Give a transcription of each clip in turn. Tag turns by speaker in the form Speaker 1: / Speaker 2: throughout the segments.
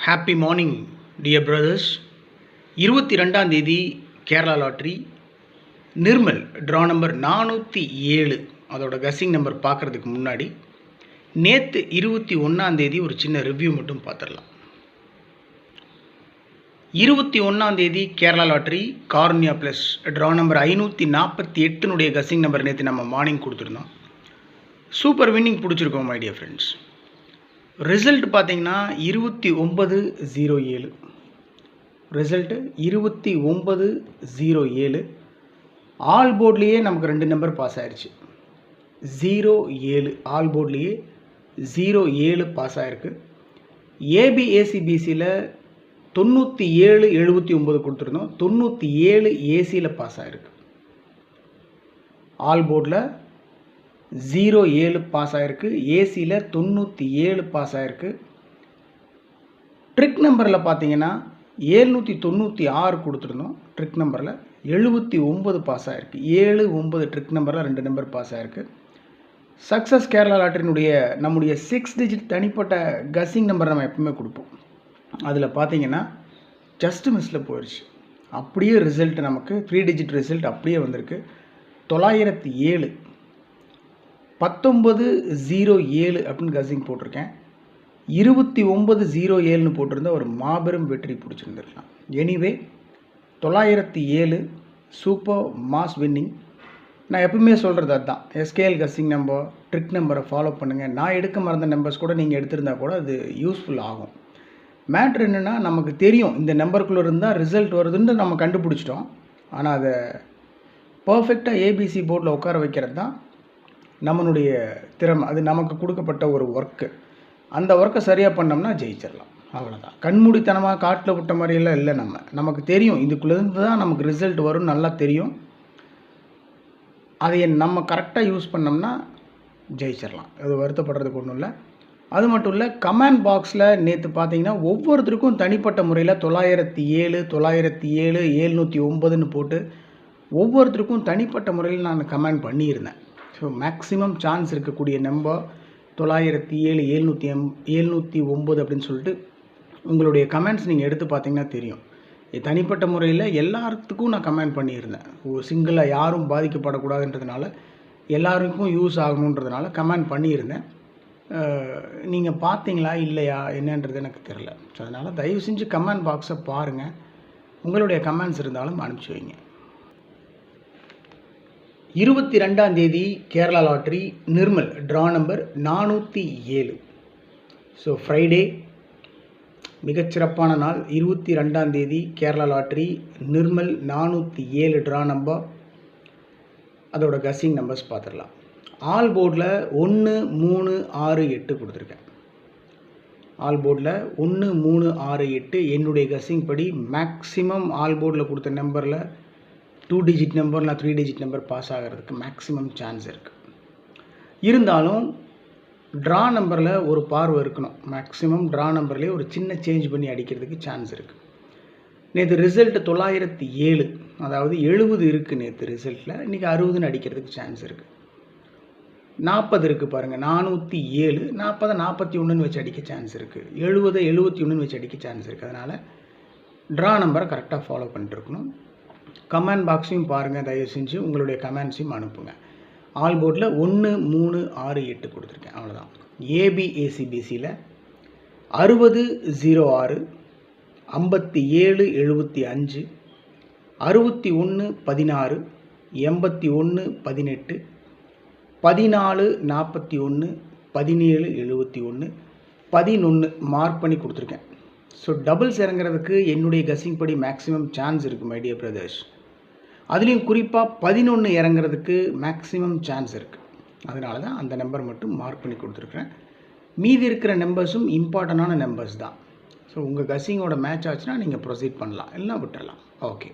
Speaker 1: Happy morning dear brothers. 22ஆம் தேதி Kerala lottery Nirmal draw number 407 அதோட கஸ்ஸிங் நம்பர் பார்க்குறதுக்கு முன்னாடி நேற்று 21ஆம் தேதி ஒரு சின்ன ரிவ்யூ மட்டும் பார்த்துடலாம். 21ஆம் தேதி Kerala lottery cornea plus draw number 548 guessing number நேற்று நம்ம மார்னிங் கொடுத்துருந்தோம். சூப்பர் வின்னிங் பிடிச்சிருக்கோம் மை டியர் ஃப்ரெண்ட்ஸ். ரிசல்ட் பார்த்தீங்கன்னா 2907. ரிசல்ட்டு 2907. ஆல் போர்ட்லேயே நமக்கு 2 நம்பர் பாஸ் ஆயிடுச்சு. 07 ஆல் போர்ட்லேயே 07 பாஸ் ஆகிருக்கு. ஏபிஏசிபிசியில் 9779 கொடுத்துருந்தோம். 97 ஏசியில் பாஸ் ஆகிருக்கு. ஆல் போர்டில் 07 பாஸ் ஆகிருக்கு. ஏசியில் 97 பாஸ் ஆகிருக்கு. ட்ரிக் நம்பரில் பார்த்தீங்கன்னா 796 கொடுத்துருந்தோம். ட்ரிக் நம்பரில் 79 பாஸ் ஆகிருக்கு. 79 ட்ரிக் நம்பரில் 2 நம்பர் பாஸ் ஆகிருக்கு. சக்ஸஸ் கேரளா லாட்டரினுடைய நம்முடைய 6 டிஜிட் தனிப்பட்ட கஸ்ஸிங் நம்பர் நம்ம எப்பவுமே கொடுப்போம். அதில் பார்த்தீங்கன்னா ஜஸ்ட் மிஸ்ஸில் போயிடுச்சு. அப்படியே ரிசல்ட் நமக்கு 3 டிஜிட் ரிசல்ட் அப்படியே வந்திருக்கு. 907 1907 அப்படின்னு கஸ்ஸிங் போட்டிருக்கேன். 2907 போட்டிருந்தா ஒரு மாபெரும் வெற்றி பிடிச்சிருந்துருக்கலாம். Anyway 907 super mass winning. நான் எப்பவுமே சொல்கிறது அதுதான். எஸ்கேஎல் கஸ்ஸிங் நம்பர் ட்ரிக் நம்பரை ஃபாலோ பண்ணுங்கள். நான் எடுக்க மறந்த நம்பர்ஸ் கூட நீங்கள் எடுத்திருந்தா கூட அது யூஸ்ஃபுல் ஆகும். மேட்ரு என்னென்னா, நமக்கு தெரியும் இந்த நம்பருக்குள்ளே இருந்தால் ரிசல்ட் வருதுன்னு நம்ம கண்டுபிடிச்சிட்டோம். ஆனால் அதை பர்ஃபெக்டாக ஏபிசி போர்டில் உட்கார வைக்கிறது தான் நம்மளுடைய திறமை. அது நமக்கு கொடுக்கப்பட்ட ஒரு ஒர்க்கு. அந்த ஒர்க்கை சரியாக பண்ணோம்னா ஜெயிச்சிடலாம். அவ்வளோதான். கண்மூடித்தனமாக காட்டில் விட்ட மாதிரியெல்லாம் இல்லை. நமக்கு தெரியும் இதுக்குள்ளேருந்து தான் நமக்கு ரிசல்ட் வரும்னு நல்லா தெரியும். அதை நம்ம கரெக்டாக யூஸ் பண்ணோம்னா ஜெயிச்சிடலாம். அது வருத்தப்படுறதுக்கு ஒன்றும் இல்லை. அது மட்டும் இல்லை, கமெண்ட் பாக்ஸில் நேற்று பார்த்தீங்கன்னா ஒவ்வொருத்தருக்கும் தனிப்பட்ட முறையில் 907 907 709 போட்டு ஒவ்வொருத்தருக்கும் தனிப்பட்ட முறையில் நான் கமெண்ட் பண்ணியிருந்தேன். ஸோ மேக்ஸிமம் சான்ஸ் இருக்கக்கூடிய நம்பர் 907 709 அப்படின்னு சொல்லிட்டு உங்களுடைய கமெண்ட்ஸ் நீங்கள் எடுத்து பார்த்தீங்கன்னா தெரியும். தனிப்பட்ட முறையில் எல்லாத்துக்கும் நான் கமெண்ட் பண்ணியிருந்தேன். சிங்கிளாக யாரும் பாதிக்கப்படக்கூடாதுன்றதுனால, எல்லாருக்கும் யூஸ் ஆகணுன்றதுனால கமெண்ட் பண்ணியிருந்தேன். நீங்கள் பார்த்தீங்களா இல்லையா என்னன்றது எனக்கு தெரில. ஸோ அதனால் தயவு செஞ்சு கமெண்ட் பாக்ஸை பாருங்கள். உங்களுடைய கமெண்ட்ஸ் இருந்தாலும் அனுப்பிச்சி வைங்க. 22ஆம் தேதி Kerala lottery Nirmal draw number 407. So Friday மிகச்சிறப்பான நாள். 22ஆம் தேதி Kerala lottery Nirmal 407 draw number. அதோட கஸ்ஸிங் நம்பர்ஸ் பார்த்துடலாம். ஆல் போர்டில் 1 3 6 8 கொடுத்துருக்கேன். ஆல் போர்டில் 1 3 6 8 என்னுடைய கஸ்ஸிங் படி மேக்ஸிமம் ஆல் போர்டில் கொடுத்த நம்பரில் 2 டிஜிட் நம்பர் இல்லை 3 டிஜிட் நம்பர் பாஸ் ஆகிறதுக்கு மேக்ஸிமம் சான்ஸ் இருக்குது. இருந்தாலும் ட்ரா நம்பரில் ஒரு பார்வை இருக்கணும். மேக்ஸிமம் ட்ரா நம்பர்லேயே ஒரு சின்ன சேஞ்ச் பண்ணி அடிக்கிறதுக்கு சான்ஸ் இருக்குது. நேற்று ரிசல்ட்டு 907, அதாவது 70 இருக்குது நேற்று ரிசல்ட்டில். இன்றைக்கி 60ன்னு அடிக்கிறதுக்கு சான்ஸ் இருக்குது. 40 இருக்குது பாருங்கள். 407 40 41ன்னு வச்சு அடிக்க சான்ஸ் இருக்குது. 70 71ன்னு வச்சு அடிக்க சான்ஸ் இருக்குது. அதனால் ட்ரா நம்பரை கரெக்டாக ஃபாலோ பண்ணிட்டு இருக்கணும். கமெண்ட் பாக்ஸையும் பாருங்கள். தயவு செஞ்சு உங்களுடைய கமெண்ட்ஸையும் அனுப்புங்க. ஆல் போர்டில் 1 3 6 8 கொடுத்துருக்கேன். அவ்வளோதான். ஏபிஏசிபிசியில் 6006 57 75 61 16 81 18 14 41 17 71 11 மார்க் பண்ணி கொடுத்துருக்கேன். ஸோ டபுள்ஸ் இறங்குறதுக்கு என்னுடைய கஸ்ஸிங் படி மேக்ஸிமம் சான்ஸ் இருக்குது மை டியர் பிரதர்ஸ். அதுலேயும் குறிப்பாக 11 இறங்குறதுக்கு மேக்ஸிமம் சான்ஸ் இருக்குது. அதனால தான் அந்த நம்பர் மட்டும் மார்க் பண்ணி கொடுத்துருக்குறேன். மீதி இருக்கிற நம்பர்ஸும் இம்பார்ட்டண்டான நம்பர்ஸ் தான். ஸோ உங்கள் கஸ்ஸிங்கோட மேட்ச் ஆச்சுன்னா நீங்கள் ப்ரொசீட் பண்ணலாம், எல்லாம் விட்டுடலாம். ஓகே.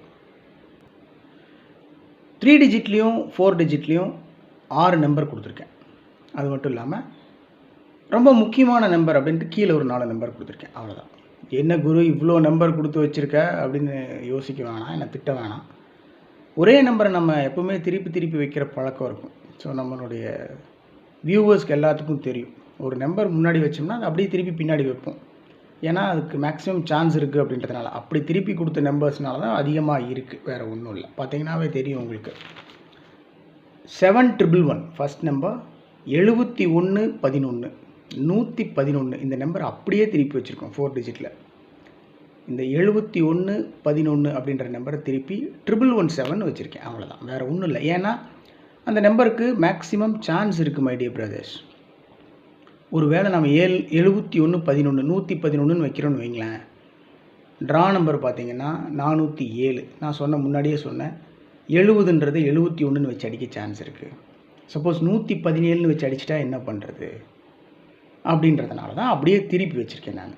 Speaker 1: 3 டிஜிட்லேயும் 4 டிஜிட்லேயும் 6 நம்பர் கொடுத்துருக்கேன். அது மட்டும் இல்லாமல் ரொம்ப முக்கியமான நம்பர் அப்படின்ட்டு கீழே ஒரு 4 நம்பர் கொடுத்துருக்கேன். அவ்வளோதான். என்ன குரு இவ்வளோ நம்பர் கொடுத்து வச்சுருக்க அப்படின்னு யோசிக்க வேணாம், என்னை திட்ட வேணாம். ஒரே நம்பரை நம்ம எப்போவுமே திருப்பி வைக்கிற பழக்கம் இருக்கும். ஸோ நம்மளுடைய வியூவர்ஸ்க்கு எல்லாத்துக்கும் தெரியும். ஒரு நம்பர் முன்னாடி வச்சோம்னா அது அப்படியே திருப்பி பின்னாடி வைப்போம். ஏன்னா அதுக்கு மேக்ஸிமம் சான்ஸ் இருக்குது அப்படின்றதுனால. அப்படி திருப்பி கொடுத்த நம்பர்ஸ்னால தான் அதிகமாக இருக்குது, வேறு ஒன்றும் இல்லை. பார்த்தீங்கன்னாவே தெரியும் உங்களுக்கு. 7111 ஃபஸ்ட் நம்பர், 7111 111 இந்த நம்பர் அப்படியே திருப்பி வச்சுருக்கோம் 4 டிஜிட்டில். இந்த 7111 அப்படின்ற நம்பரை திருப்பி 1117 வச்சுருக்கேன், அவ்வளோதான், வேறு ஒன்றும் இல்லை. ஏன்னா அந்த நம்பருக்கு மேக்ஸிமம் சான்ஸ் இருக்குது மை டியர் பிரதர்ஸ். ஒரு வேளை நம்ம 7111 111 வைக்கிறோன்னு வைங்களேன், ட்ரா நம்பர் பார்த்தீங்கன்னா 407. நான் முன்னாடியே சொன்னேன் 70ன்றது 71ன்னு வச்சு அடிக்க சான்ஸ் இருக்குது. சப்போஸ் 117ன்னு வச்சு அடிச்சிட்டா என்ன பண்ணுறது அப்படின்றதுனால தான் அப்படியே திருப்பி வச்சுருக்கேன் நான்.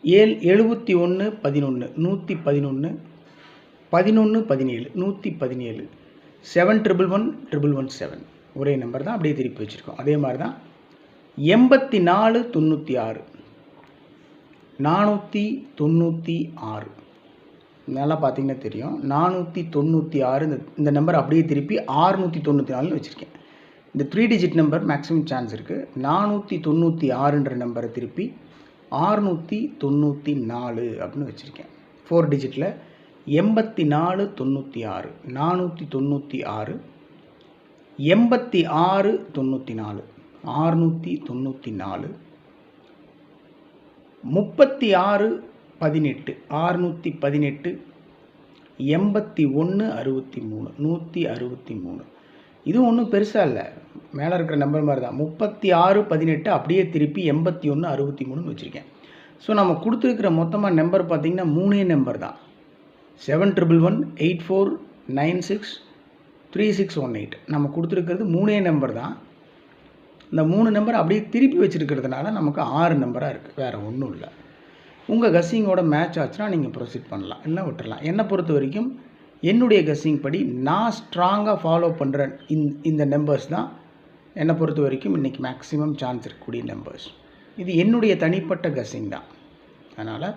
Speaker 1: 7111 111 1117 117 7111 ஒரே நம்பர் தான், அப்படியே திருப்பி வச்சுருக்கோம். அதே மாதிரி தான் 8496 496 நல்லா பார்த்தீங்கன்னா தெரியும். 496 இந்த நம்பர் அப்படியே திருப்பி 694 வச்சுருக்கேன். இந்த 3 டிஜிட் நம்பர் மேக்ஸிமம் சான்ஸ் இருக்குது. 496ன்ற நம்பரை திருப்பி 694 அப்படின்னு வச்சுருக்கேன். 4 டிஜிட்டில் 8496 496 8694 694 3618 618 8163 163. இது ஒன்றும் பெருசாக இல்லை, மேலே இருக்கிற நம்பர் மாதிரி தான். 3618 அப்படியே திருப்பி 8163 வச்சுருக்கேன். ஸோ நம்ம கொடுத்துருக்கிற மொத்தமாக நம்பர் பார்த்திங்கன்னா 3 நம்பர் தான். 7111 8496 3618 நம்ம கொடுத்துருக்கிறது 3 நம்பர் தான். இந்த 3 நம்பர் அப்படியே திருப்பி வச்சுருக்கிறதுனால நமக்கு 6 நம்பராக இருக்குது, வேறு ஒன்றும் இல்லை. உங்கள் கஸ்ஸிங்கோட மேட்ச் ஆச்சுன்னா நீங்கள் ப்ரொசீட் பண்ணலாம், இல்லை விட்டுறலாம். என்னை பொறுத்த வரைக்கும் என்னுடைய கஸ்ஸிங் படி நான் ஸ்ட்ராங்காக ஃபாலோ பண்ணுற இந்த நம்பர்ஸ் தான் என்னை பொறுத்த வரைக்கும் இன்றைக்கி மேக்ஸிமம் சான்ஸ் இருக்கக்கூடிய நம்பர்ஸ். இது என்னுடைய தனிப்பட்ட கஸ்ஸிங் தான், அதனால்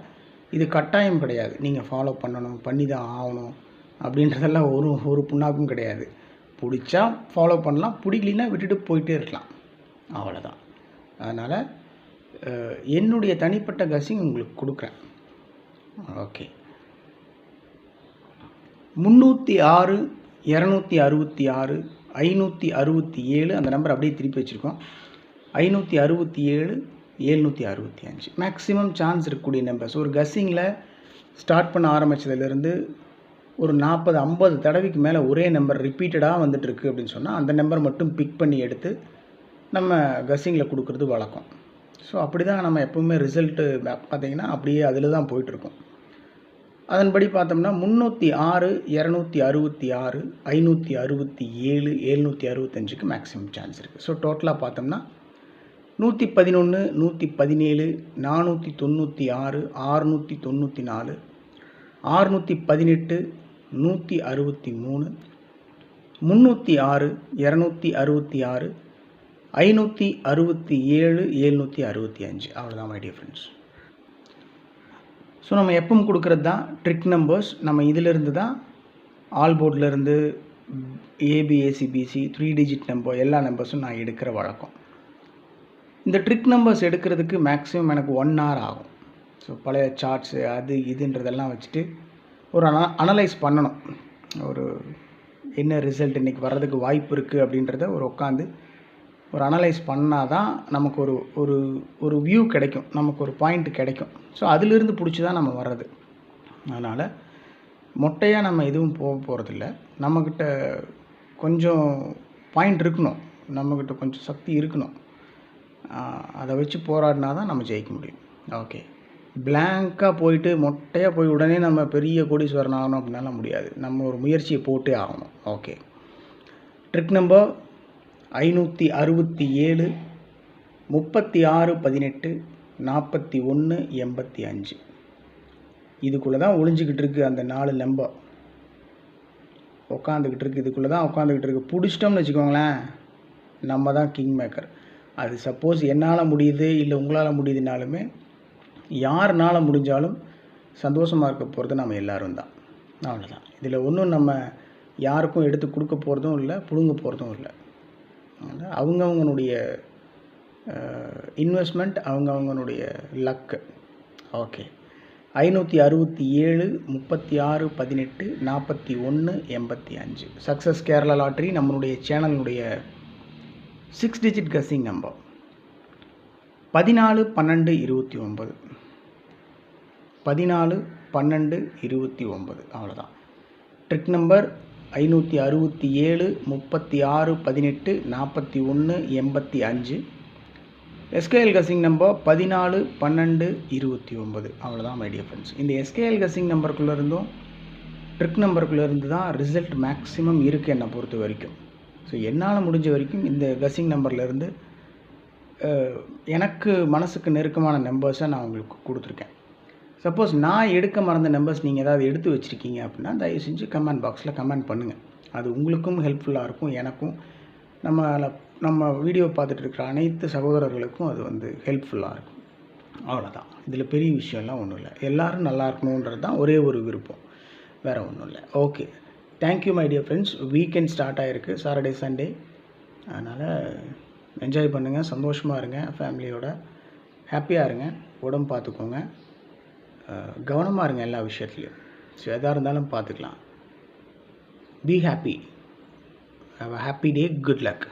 Speaker 1: இது கட்டாயம் கிடையாது நீங்கள் ஃபாலோ பண்ணணும், பண்ணி தான் ஆகணும் அப்படின்றதெல்லாம் ஒரு புண்ணாக்கும் கிடையாது. பிடிச்சா ஃபாலோ பண்ணலாம், பிடிக்கலின்னா விட்டுட்டு போயிட்டே இருக்கலாம், அவ்வளோதான். அதனால் என்னுடைய தனிப்பட்ட கஸ்ஸிங் உங்களுக்கு கொடுக்குறேன். ஓகே, 306 266 567 அந்த நம்பர் அப்படியே திருப்பி வச்சுருக்கோம். 567 765 மேக்ஸிமம் சான்ஸ் இருக்கக்கூடிய நம்பர்ஸ். ஒரு கஸ்ஸிங்கில் ஸ்டார்ட் பண்ண ஆரம்பித்ததுலேருந்து ஒரு 40-50 தடவைக்கு மேலே ஒரே நம்பர் ரிப்பீட்டடாக வந்துட்டுருக்கு அப்படின்னு சொன்னால் அந்த நம்பர் மட்டும் பிக் பண்ணி எடுத்து நம்ம கஸ்ஸிங்கில் கொடுக்குறது வழக்கம். ஸோ அப்படி தான் நம்ம எப்போவுமே ரிசல்ட்டு பார்த்திங்கன்னா அப்படியே அதில் தான் போயிட்டுருக்கோம். அதன்படி பார்த்தோம்னா 306 266 567 765க்கு மேக்ஸிமம் சான்ஸ் இருக்குது. ஸோ டோட்டலாக பார்த்தோம்னா 111 117 496 694 618 163 306 266 567 765 அவ்வளோதான் மை டியர் ஃப்ரெண்ட்ஸ். ஸோ நம்ம எப்பவும் கொடுக்குறது தான் ட்ரிக் நம்பர்ஸ். நம்ம இதிலிருந்து தான் ஆல் போர்ட்லேருந்து ஏபிஏசிபிசி 3 டிஜிட் நம்பர் எல்லா நம்பர்ஸும் நான் எடுக்கிற வழக்கம். இந்த ட்ரிக் நம்பர்ஸ் எடுக்கிறதுக்கு மேக்ஸிமம் எனக்கு 1 hour ஆகும். ஸோ பழைய சார்ட்ஸு அது இதுன்றதெல்லாம் வச்சுட்டு ஒரு அனலைஸ் பண்ணணும். ஒரு என்ன ரிசல்ட் இன்றைக்கி வர்றதுக்கு வாய்ப்பு இருக்குது அப்படின்றத உட்காந்து ஒரு அனலைஸ் பண்ணால் தான் நமக்கு ஒரு வியூ கிடைக்கும், நமக்கு ஒரு பாயிண்ட் கிடைக்கும். ஸோ அதிலிருந்து பிடிச்சி தான் நம்ம வர்றது. அதனால் மொட்டையாக நம்ம எதுவும் போகிறதில்ல. நம்மக்கிட்ட கொஞ்சம் பாயிண்ட் இருக்கணும், நம்மக்கிட்ட கொஞ்சம் சக்தி இருக்கணும். அதை வச்சு போராடினா தான் நம்ம ஜெயிக்க முடியும். ஓகே, பிளாங்காக போயிட்டு மொட்டையாக போய் உடனே நம்ம பெரிய கோடீஸ்வரன் ஆகணும் அப்படின்னால முடியாது. நம்ம ஒரு முயற்சியை போட்டே ஆகணும். ஓகே, ட்ரிக் நம்பர் 567 36 18 41 85 இதுக்குள்ளே தான் ஒளிஞ்சிக்கிட்டு இருக்குது. அந்த 4 நம்பர் உட்காந்துக்கிட்டு இருக்குது, இதுக்குள்ளே தான் உட்காந்துக்கிட்டு இருக்குது. பிடிச்சிட்டோம்னு வச்சுக்கோங்களேன், நம்ம தான் கிங் மேக்கர். அது சப்போஸ் என்னால் முடியுது இல்லை உங்களால் முடியுதுனாலுமே யாருனால் முடிஞ்சாலும் சந்தோஷமாக இருக்க போகிறது நம்ம எல்லோரும் தான், அவ்வளோதான். இதில் ஒன்றும் நம்ம யாருக்கும் எடுத்து கொடுக்க போகிறதும் இல்லை, பிடுங்க போகிறதும் இல்லை. அவங்கவுங்களுடைய இன்வெஸ்ட்மெண்ட் அவங்களுடைய luck. Okay. 567 36 18 41 85 success Kerala lottery. நம்மளுடைய சேனலுடைய 6 டிஜிட் கஸ்ஸிங் நம்பர் 14 12 29 14 12 29. அவ்வளோதான். Trick number 567 36 18 41 85. SKL guessing number 14 12 29. அவ்வளோதான் மை டியர் ஃப்ரெண்ட்ஸ். இந்த எஸ்கேஎல் கஸ்ஸிங் நம்பருக்குள்ளே இருந்தும் ட்ரிக் நம்பருக்குள்ளே இருந்து தான் ரிசல்ட் மேக்ஸிமம் இருக்குது என்னை பொறுத்த வரைக்கும். ஸோ என்னால் முடிஞ்ச வரைக்கும் இந்த கஸ்ஸிங் நம்பர்லேருந்து எனக்கு மனசுக்கு நெருக்கமான நம்பர்ஸை நான் உங்களுக்கு கொடுத்துருக்கேன். சப்போஸ் நான் எடுக்க மறந்த நம்பர்ஸ் நீங்கள் ஏதாவது எடுத்து வச்சுருக்கீங்க அப்படின்னா தயவு செஞ்சு கமெண்ட் பாக்ஸில் கமெண்ட் பண்ணுங்கள். அது உங்களுக்கும் ஹெல்ப்ஃபுல்லாக இருக்கும், எனக்கும் நம்ம வீடியோ பார்த்துட்டு இருக்கிற அனைத்து சகோதரர்களுக்கும் அது ஹெல்ப்ஃபுல்லாக இருக்கும். அவ்வளோதான். இதில் பெரிய விஷயம்லாம் ஒன்றும் இல்லை. எல்லோரும் நல்லா இருக்கணுன்றது தான் ஒரே ஒரு விருப்பம், வேறு ஒன்றும் இல்லை. Okay, thank you my dear friends. Weekend start ஆகிருக்கு, சாட்டர்டே சண்டே. அதனால் என்ஜாய் பண்ணுங்கள், சந்தோஷமாக இருங்க, ஃபேமிலியோட ஹாப்பியாக இருங்க, உடம்பு பார்த்துக்கோங்க, கவனமாக இருங்க எல்லா விஷயத்துலையும். ஸோ எதாக இருந்தாலும் பார்த்துக்கலாம். Be happy. Have a happy day. Good luck.